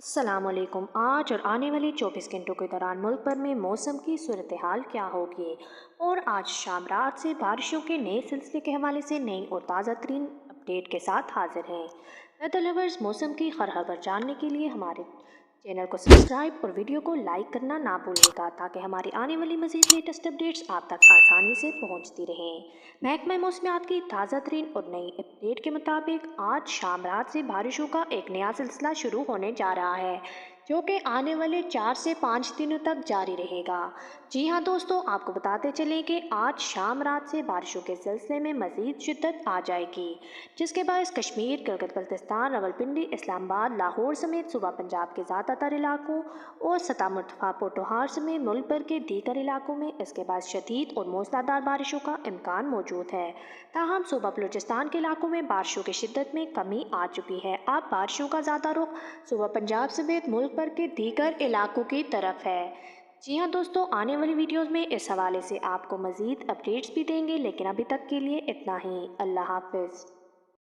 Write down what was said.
السلام علیکم۔ آج اور آنے والے 24 گھنٹوں کے دوران ملک بھر میں موسم کی صورتحال کیا ہوگی؟ اور آج شام رات سے بارشوں کے نئے سلسلے کے حوالے سے نئی اور تازہ ترین اپڈیٹ کے ساتھ حاضر ہیں۔ ویدر لورز، موسم کی خبر جاننے کے لیے ہمارے چینل کو سبسکرائب اور ویڈیو کو لائک کرنا نہ بھولیے گا تاکہ ہماری آنے والی مزید لیٹسٹ اپڈیٹس آپ تک آسانی سے پہنچتی رہیں۔ محکمہ موسمیات کی تازہ ترین اور نئی اپڈیٹ کے مطابق آج شام رات سے بارشوں کا ایک نیا سلسلہ شروع ہونے جا رہا ہے، جو کہ آنے والے 4 سے 5 دنوں تک جاری رہے گا۔ جی ہاں دوستو، آپ کو بتاتے چلیں کہ آج شام رات سے بارشوں کے سلسلے میں مزید شدت آ جائے گی، جس کے باعث کشمیر، گلگت بلتستان، راولپنڈی، اسلام آباد، لاہور سمیت صوبہ پنجاب کے زیادہ تر علاقوں اور سطح مرتفع پوٹوہار سمیت ملک بھر کے دیگر علاقوں میں اس کے بعد شدید اور موسلادھار بارشوں کا امکان موجود ہے۔ تاہم صوبہ بلوچستان کے علاقوں میں بارشوں کی شدت میں کمی آ چکی ہے۔ اب بارشوں کا زیادہ رخ صوبہ پنجاب سمیت ملک بھر کے دیگر علاقوں کی طرف ہے۔ جی ہاں دوستو، آنے والی ویڈیوز میں اس حوالے سے آپ کو مزید اپڈیٹس بھی دیں گے، لیکن ابھی تک کے لیے اتنا ہی۔ اللہ حافظ۔